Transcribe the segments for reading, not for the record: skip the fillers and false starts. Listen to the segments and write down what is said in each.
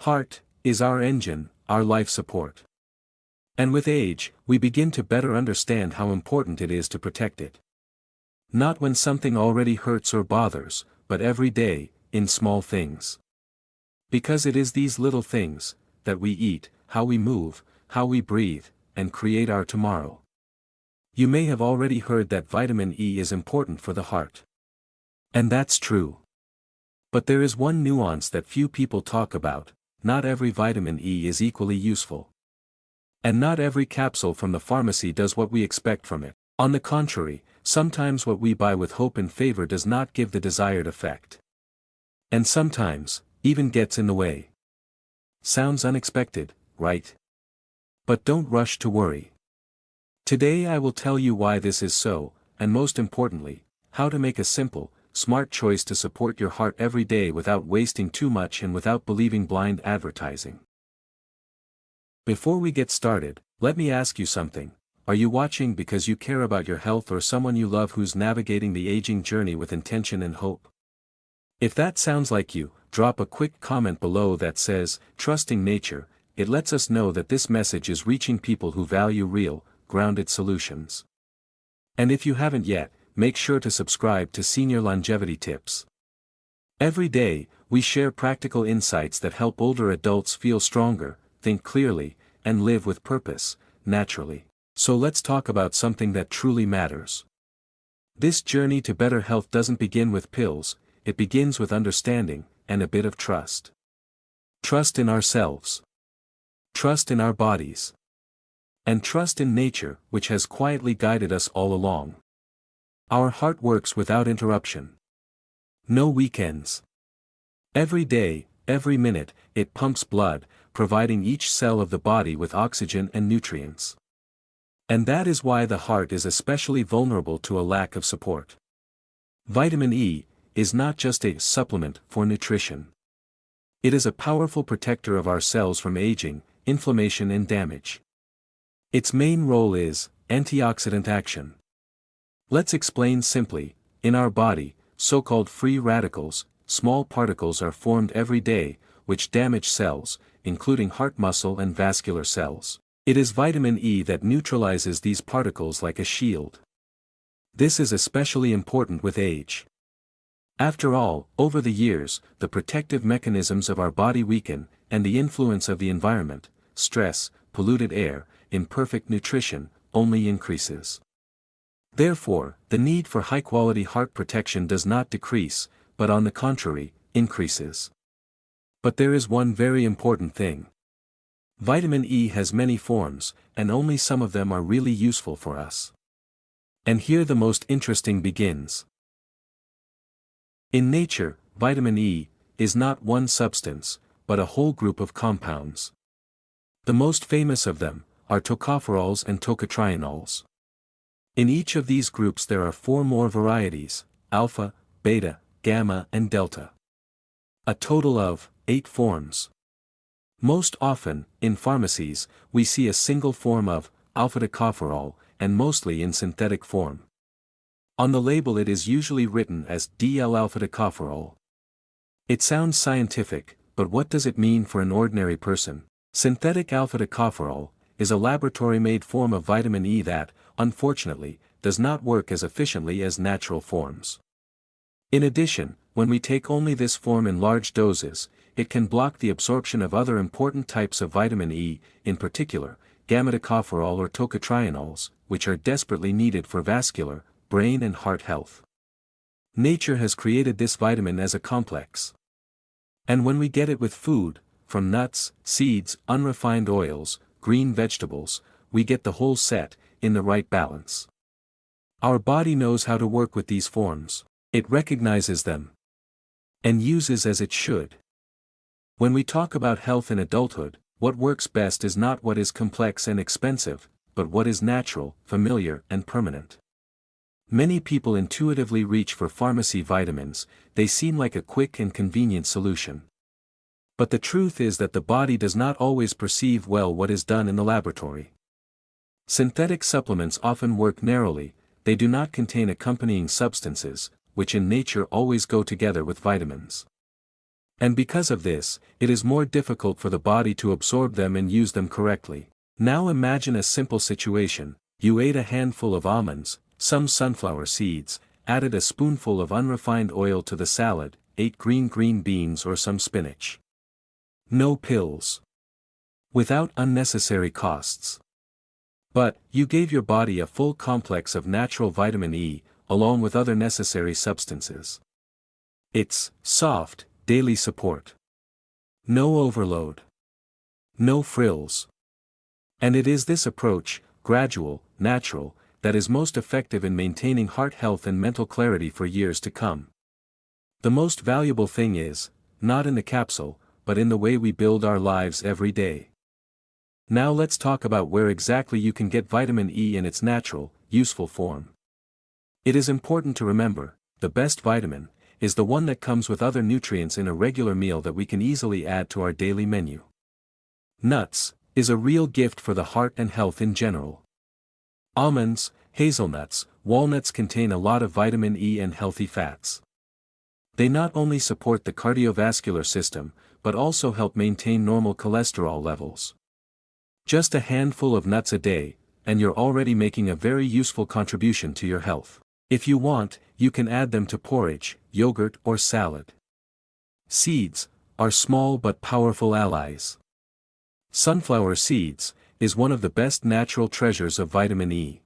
Heart is our engine, our life support. And with age, we begin to better understand how important it is to protect it. Not when something already hurts or bothers, but every day, in small things. Because it is these little things, that we eat, how we move, how we breathe, and create our tomorrow. You may have already heard that vitamin E is important for the heart. And that's true. But there is one nuance that few people talk about: not every vitamin E is equally useful. And not every capsule from the pharmacy does what we expect from it. On the contrary, sometimes what we buy with hope and favor does not give the desired effect. And sometimes, even gets in the way. Sounds unexpected, right? But don't rush to worry. Today I will tell you why this is so, and most importantly, how to make a simple, smart choice to support your heart every day without wasting too much and without believing blind advertising. Before we get started, let me ask you something. Are you watching because you care about your health or someone you love who's navigating the aging journey with intention and hope? If that sounds like you, drop a quick comment below that says, "Trusting nature." It lets us know that this message is reaching people who value real, grounded solutions. And if you haven't yet, make sure to subscribe to Senior Longevity Tips. Every day, we share practical insights that help older adults feel stronger, think clearly, and live with purpose, naturally. So let's talk about something that truly matters. This journey to better health doesn't begin with pills, it begins with understanding, and a bit of trust. Trust in ourselves. Trust in our bodies. And trust in nature, which has quietly guided us all along. Our heart works without interruption. No weekends. Every day, every minute, it pumps blood, providing each cell of the body with oxygen and nutrients. And that is why the heart is especially vulnerable to a lack of support. Vitamin E is not just a supplement for nutrition. It is a powerful protector of our cells from aging, inflammation and damage. Its main role is antioxidant action. Let's explain simply. In our body, so-called free radicals, small particles are formed every day, which damage cells, including heart muscle and vascular cells. It is vitamin E that neutralizes these particles like a shield. This is especially important with age. After all, over the years, the protective mechanisms of our body weaken, and the influence of the environment, stress, polluted air, imperfect nutrition, only increases. Therefore, the need for high-quality heart protection does not decrease, but on the contrary, increases. But there is one very important thing. Vitamin E has many forms, and only some of them are really useful for us. And here the most interesting begins. In nature, vitamin E is not one substance, but a whole group of compounds. The most famous of them are tocopherols and tocotrienols. In each of these groups there are 4 more varieties: alpha, beta, gamma and delta. A total of 8 forms. Most often, in pharmacies, we see a single form of alpha-tocopherol, and mostly in synthetic form. On the label it is usually written as DL-alpha-tocopherol. It sounds scientific, but what does it mean for an ordinary person? Synthetic alpha-tocopherol is a laboratory-made form of vitamin E that, unfortunately, does not work as efficiently as natural forms. In addition, when we take only this form in large doses, it can block the absorption of other important types of vitamin E, in particular, gamma-tocopherol or tocotrienols, which are desperately needed for vascular, brain and heart health. Nature has created this vitamin as a complex. And when we get it with food, from nuts, seeds, unrefined oils, green vegetables, we get the whole set, in the right balance. Our body knows how to work with these forms. It recognizes them. And uses as it should. When we talk about health in adulthood, what works best is not what is complex and expensive, but what is natural, familiar and permanent. Many people intuitively reach for pharmacy vitamins, they seem like a quick and convenient solution. But the truth is that the body does not always perceive well what is done in the laboratory. Synthetic supplements often work narrowly, they do not contain accompanying substances, which in nature always go together with vitamins. And because of this, it is more difficult for the body to absorb them and use them correctly. Now imagine a simple situation: you ate a handful of almonds, some sunflower seeds, added a spoonful of unrefined oil to the salad, ate green beans or some spinach. No pills. Without unnecessary costs. But, you gave your body a full complex of natural vitamin E, along with other necessary substances. It's soft, daily support. No overload. No frills. And it is this approach, gradual, natural, that is most effective in maintaining heart health and mental clarity for years to come. The most valuable thing is, not in the capsule, but in the way we build our lives every day. Now let's talk about where exactly you can get vitamin E in its natural, useful form. It is important to remember, the best vitamin is the one that comes with other nutrients in a regular meal that we can easily add to our daily menu. Nuts is a real gift for the heart and health in general. Almonds, hazelnuts, walnuts contain a lot of vitamin E and healthy fats. They not only support the cardiovascular system, but also help maintain normal cholesterol levels. Just a handful of nuts a day, and you're already making a very useful contribution to your health. If you want, you can add them to porridge, yogurt or salad. Seeds are small but powerful allies. Sunflower seeds is one of the best natural treasures of vitamin E.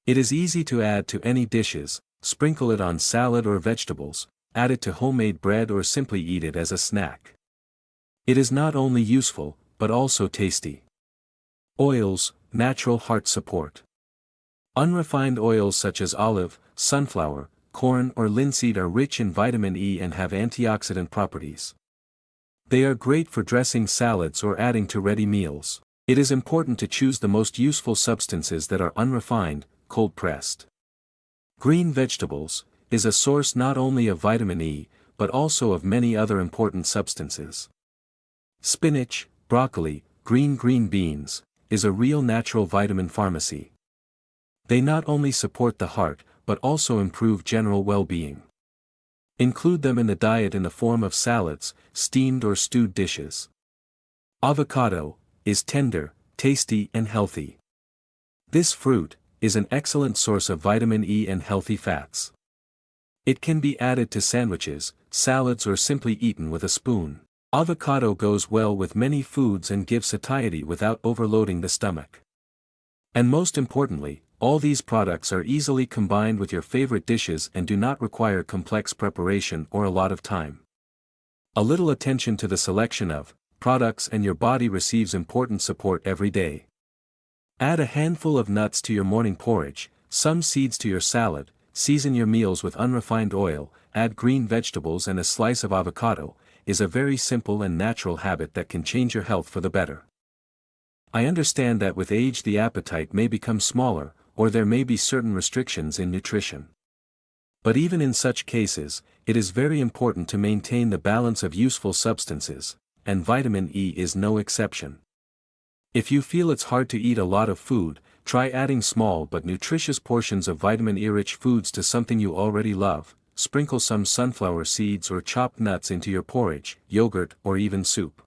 It is easy to add to any dishes, sprinkle it on salad or vegetables, add it to homemade bread or simply eat it as a snack. It is not only useful, but also tasty. Oils, natural heart support. Unrefined oils such as olive, sunflower, corn or linseed are rich in vitamin E and have antioxidant properties. They are great for dressing salads or adding to ready meals. It is important to choose the most useful substances that are unrefined, cold-pressed. Green vegetables is a source not only of vitamin E, but also of many other important substances. Spinach, broccoli, green beans is a real natural vitamin pharmacy. They not only support the heart, but also improve general well-being. Include them in the diet in the form of salads, steamed or stewed dishes. Avocado is tender, tasty and healthy. This fruit is an excellent source of vitamin E and healthy fats. It can be added to sandwiches, salads or simply eaten with a spoon. Avocado goes well with many foods and gives satiety without overloading the stomach. And most importantly, all these products are easily combined with your favorite dishes and do not require complex preparation or a lot of time. A little attention to the selection of products and your body receives important support every day. Add a handful of nuts to your morning porridge, some seeds to your salad, season your meals with unrefined oil, add green vegetables and a slice of avocado, is a very simple and natural habit that can change your health for the better. I understand that with age the appetite may become smaller, or there may be certain restrictions in nutrition. But even in such cases, it is very important to maintain the balance of useful substances, and vitamin E is no exception. If you feel it's hard to eat a lot of food, try adding small but nutritious portions of vitamin E-rich foods to something you already love. Sprinkle some sunflower seeds or chopped nuts into your porridge, yogurt or even soup.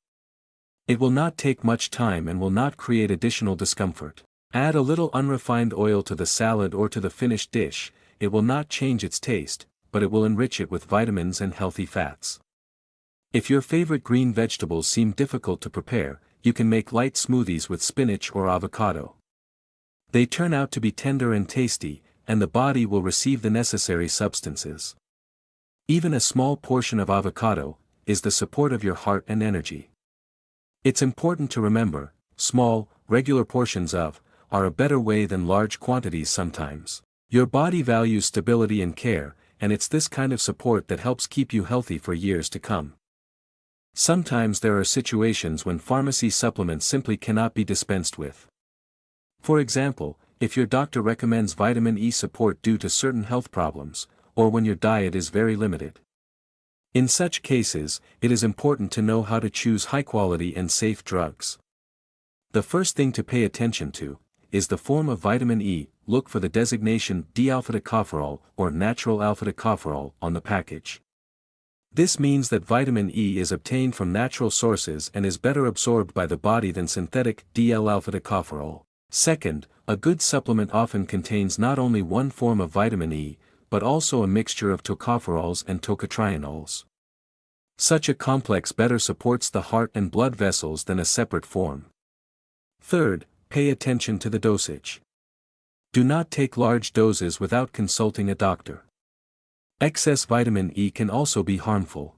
It will not take much time and will not create additional discomfort. Add a little unrefined oil to the salad or to the finished dish. It will not change its taste, but it will enrich it with vitamins and healthy fats. If your favorite green vegetables seem difficult to prepare, you can make light smoothies with spinach or avocado. They turn out to be tender and tasty, and the body will receive the necessary substances. Even a small portion of avocado is the support of your heart and energy. It's important to remember, small, regular portions of are a better way than large quantities sometimes. Your body values stability and care, and it's this kind of support that helps keep you healthy for years to come. Sometimes there are situations when pharmacy supplements simply cannot be dispensed with. For example, if your doctor recommends vitamin E support due to certain health problems, or when your diet is very limited. In such cases, it is important to know how to choose high-quality and safe drugs. The first thing to pay attention to is the form of vitamin E. Look for the designation D-alpha-tocopherol or natural alpha-tocopherol on the package. This means that vitamin E is obtained from natural sources and is better absorbed by the body than synthetic D-L-alpha tocopherol. Second, a good supplement often contains not only one form of vitamin E, but also a mixture of tocopherols and tocotrienols. Such a complex better supports the heart and blood vessels than a separate form. Third, pay attention to the dosage. Do not take large doses without consulting a doctor. Excess vitamin E can also be harmful.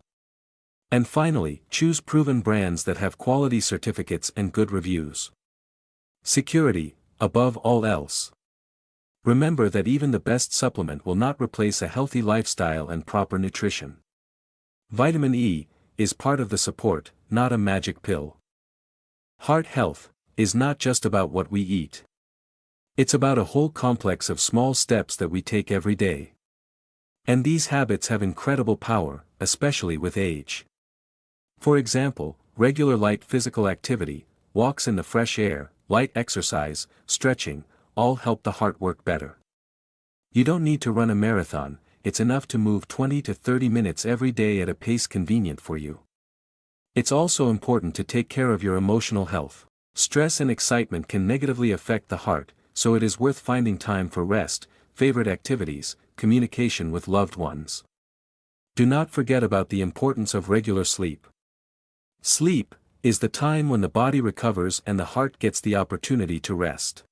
And finally, choose proven brands that have quality certificates and good reviews. Security, above all else. Remember that even the best supplement will not replace a healthy lifestyle and proper nutrition. Vitamin E is part of the support, not a magic pill. Heart health is not just about what we eat. It's about a whole complex of small steps that we take every day. And these habits have incredible power, especially with age. For example, regular light physical activity, walks in the fresh air, light exercise, stretching, all help the heart work better. You don't need to run a marathon, it's enough to move 20 to 30 minutes every day at a pace convenient for you. It's also important to take care of your emotional health. Stress and excitement can negatively affect the heart, so it is worth finding time for rest, favorite activities, communication with loved ones. Do not forget about the importance of regular sleep. Sleep is the time when the body recovers and the heart gets the opportunity to rest.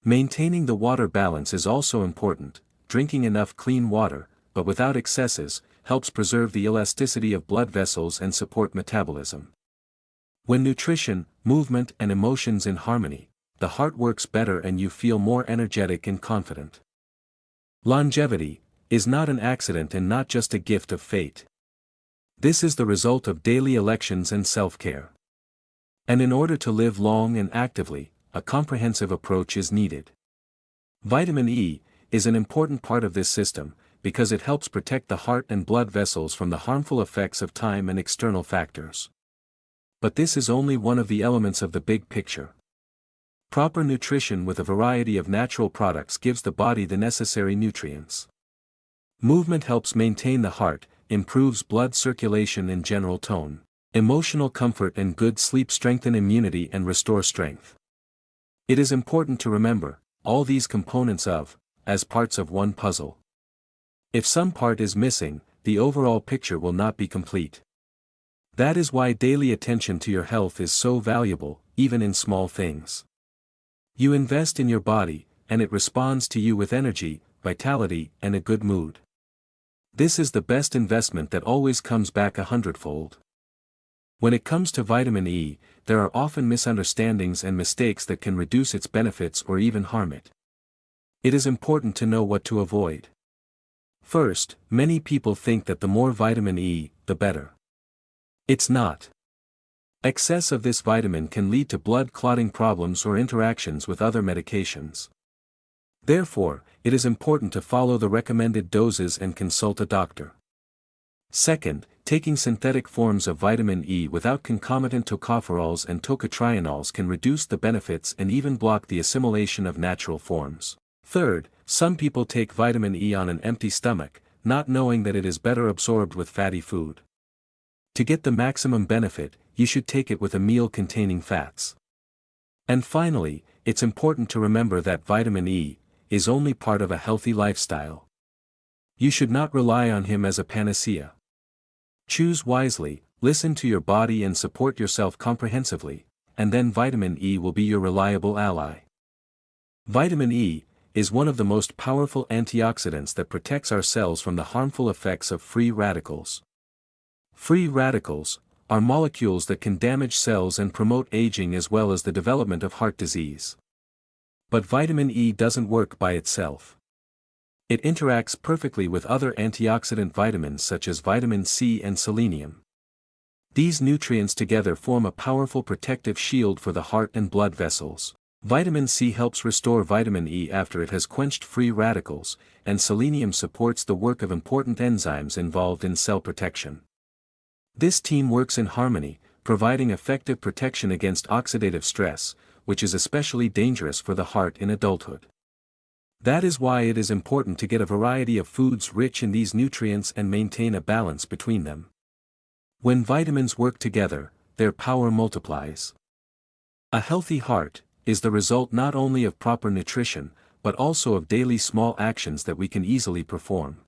Maintaining the water balance is also important. Drinking enough clean water, but without excesses, helps preserve the elasticity of blood vessels and support metabolism. When nutrition, movement and emotions in harmony, the heart works better and you feel more energetic and confident. Longevity is not an accident and not just a gift of fate. This is the result of daily elections and self-care. And in order to live long and actively, a comprehensive approach is needed. Vitamin E is an important part of this system, because it helps protect the heart and blood vessels from the harmful effects of time and external factors. But this is only one of the elements of the big picture. Proper nutrition with a variety of natural products gives the body the necessary nutrients. Movement helps maintain the heart, improves blood circulation and general tone. Emotional comfort and good sleep strengthen immunity and restore strength. It is important to remember, all these components as parts of one puzzle. If some part is missing, the overall picture will not be complete. That is why daily attention to your health is so valuable, even in small things. You invest in your body, and it responds to you with energy, vitality, and a good mood. This is the best investment that always comes back 100-fold. When it comes to vitamin E, there are often misunderstandings and mistakes that can reduce its benefits or even harm it. It is important to know what to avoid. First, many people think that the more vitamin E, the better. It's not. Excess of this vitamin can lead to blood clotting problems or interactions with other medications. Therefore, it is important to follow the recommended doses and consult a doctor. Second, taking synthetic forms of vitamin E without concomitant tocopherols and tocotrienols can reduce the benefits and even block the assimilation of natural forms. Third, some people take vitamin E on an empty stomach, not knowing that it is better absorbed with fatty food. To get the maximum benefit, you should take it with a meal containing fats. And finally, it's important to remember that vitamin E is only part of a healthy lifestyle. You should not rely on him as a panacea. Choose wisely, listen to your body and support yourself comprehensively, and then vitamin E will be your reliable ally. Vitamin E is one of the most powerful antioxidants that protects our cells from the harmful effects of free radicals. Free radicals are molecules that can damage cells and promote aging as well as the development of heart disease. But vitamin E doesn't work by itself. It interacts perfectly with other antioxidant vitamins such as vitamin C and selenium. These nutrients together form a powerful protective shield for the heart and blood vessels. Vitamin C helps restore vitamin E after it has quenched free radicals, and selenium supports the work of important enzymes involved in cell protection. This team works in harmony, providing effective protection against oxidative stress, which is especially dangerous for the heart in adulthood. That is why it is important to get a variety of foods rich in these nutrients and maintain a balance between them. When vitamins work together, their power multiplies. A healthy heart is the result not only of proper nutrition, but also of daily small actions that we can easily perform.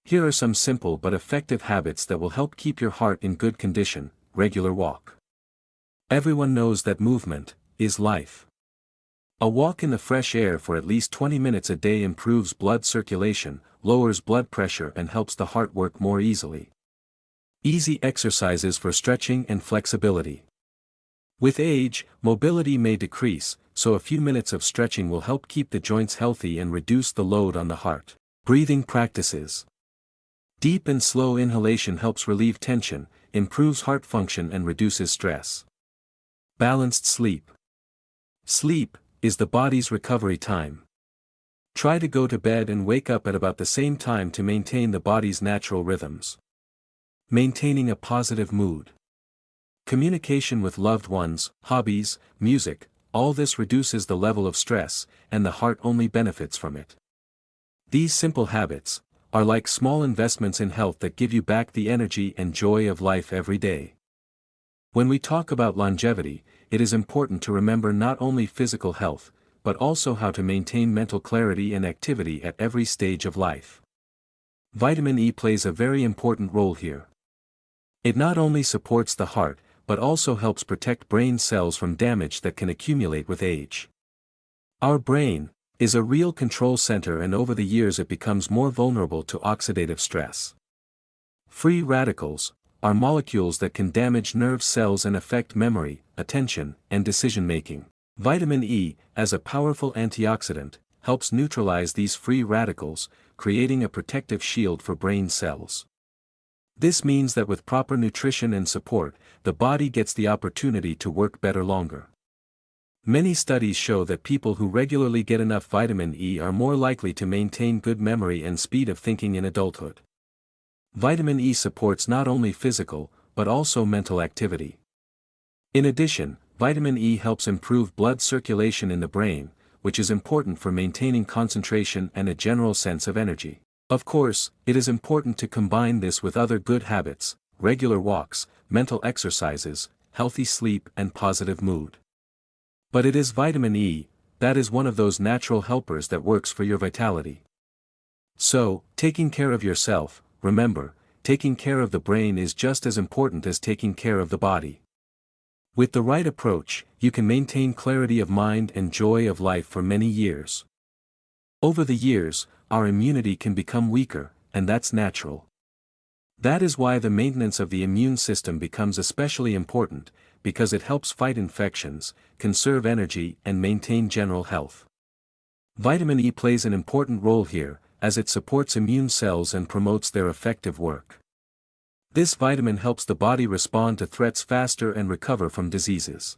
Here are some simple but effective habits that will help keep your heart in good condition. Regular walk. Everyone knows that movement is life. A walk in the fresh air for at least 20 minutes a day improves blood circulation, lowers blood pressure and helps the heart work more easily. Easy exercises for stretching and flexibility. With age, mobility may decrease, so a few minutes of stretching will help keep the joints healthy and reduce the load on the heart. Breathing practices. Deep and slow inhalation helps relieve tension, improves heart function and reduces stress. Balanced sleep. Sleep is the body's recovery time. Try to go to bed and wake up at about the same time to maintain the body's natural rhythms. Maintaining a positive mood. Communication with loved ones, hobbies, music, all this reduces the level of stress, and the heart only benefits from it. These simple habits are like small investments in health that give you back the energy and joy of life every day. When we talk about longevity, it is important to remember not only physical health, but also how to maintain mental clarity and activity at every stage of life. Vitamin E plays a very important role here. It not only supports the heart, but also helps protect brain cells from damage that can accumulate with age. Our brain is a real control center, and over the years it becomes more vulnerable to oxidative stress. Free radicals are molecules that can damage nerve cells and affect memory, attention, and decision-making. Vitamin E, as a powerful antioxidant, helps neutralize these free radicals, creating a protective shield for brain cells. This means that with proper nutrition and support, the body gets the opportunity to work better longer. Many studies show that people who regularly get enough vitamin E are more likely to maintain good memory and speed of thinking in adulthood. Vitamin E supports not only physical, but also mental activity. In addition, vitamin E helps improve blood circulation in the brain, which is important for maintaining concentration and a general sense of energy. Of course, it is important to combine this with other good habits, regular walks, mental exercises, healthy sleep and positive mood. But it is vitamin E that is one of those natural helpers that works for your vitality. So, taking care of yourself, remember, taking care of the brain is just as important as taking care of the body. With the right approach, you can maintain clarity of mind and joy of life for many years. Over the years, our immunity can become weaker, and that's natural. That is why the maintenance of the immune system becomes especially important, because it helps fight infections, conserve energy and maintain general health. Vitamin E plays an important role here, as it supports immune cells and promotes their effective work. This vitamin helps the body respond to threats faster and recover from diseases.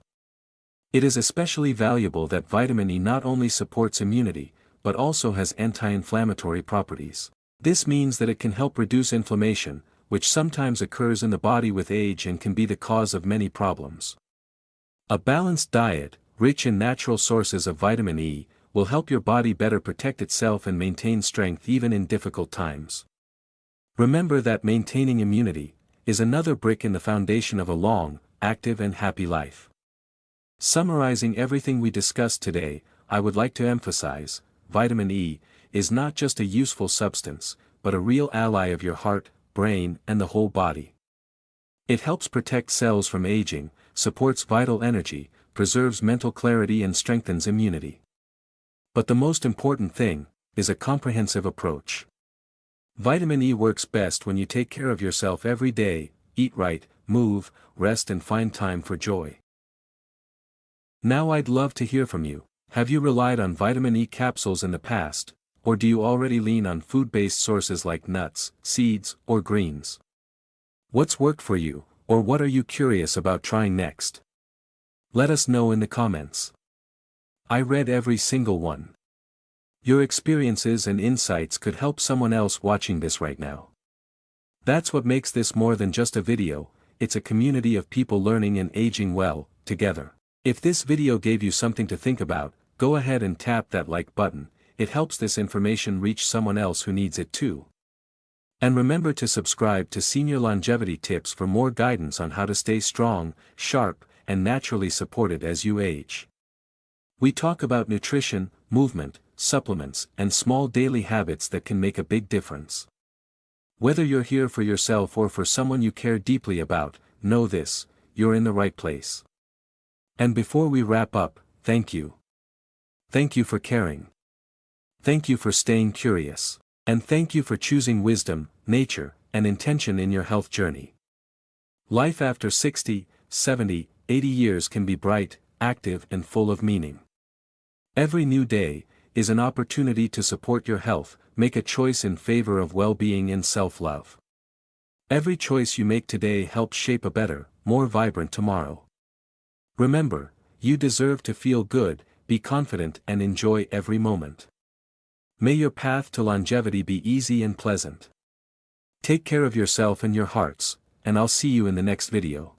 It is especially valuable that vitamin E not only supports immunity, but also has anti-inflammatory properties. This means that it can help reduce inflammation, which sometimes occurs in the body with age and can be the cause of many problems. A balanced diet, rich in natural sources of vitamin E, will help your body better protect itself and maintain strength even in difficult times. Remember that maintaining immunity is another brick in the foundation of a long, active and happy life. Summarizing everything we discussed today, I would like to emphasize, vitamin E is not just a useful substance, but a real ally of your heart, brain, and the whole body. It helps protect cells from aging, supports vital energy, preserves mental clarity and strengthens immunity. But the most important thing is a comprehensive approach. Vitamin E works best when you take care of yourself every day, eat right, move, rest and find time for joy. Now I'd love to hear from you. Have you relied on vitamin E capsules in the past, or do you already lean on food-based sources like nuts, seeds, or greens? What's worked for you, or what are you curious about trying next? Let us know in the comments. I read every single one. Your experiences and insights could help someone else watching this right now. That's what makes this more than just a video, it's a community of people learning and aging well, together. If this video gave you something to think about, go ahead and tap that like button. it helps this information reach someone else who needs it too. And remember to subscribe to Senior Longevity Tips for more guidance on how to stay strong, sharp, and naturally supported as you age. We talk about nutrition, movement, supplements, and small daily habits that can make a big difference. Whether you're here for yourself or for someone you care deeply about, know this: you're in the right place. And before we wrap up, thank you. Thank you for caring. Thank you for staying curious. And thank you for choosing wisdom, nature, and intention in your health journey. Life after 60, 70, 80 years can be bright, active, and full of meaning. Every new day is an opportunity to support your health, make a choice in favor of well-being and self-love. Every choice you make today helps shape a better, more vibrant tomorrow. Remember, you deserve to feel good, be confident, and enjoy every moment. May your path to longevity be easy and pleasant. Take care of yourself and your hearts, and I'll see you in the next video.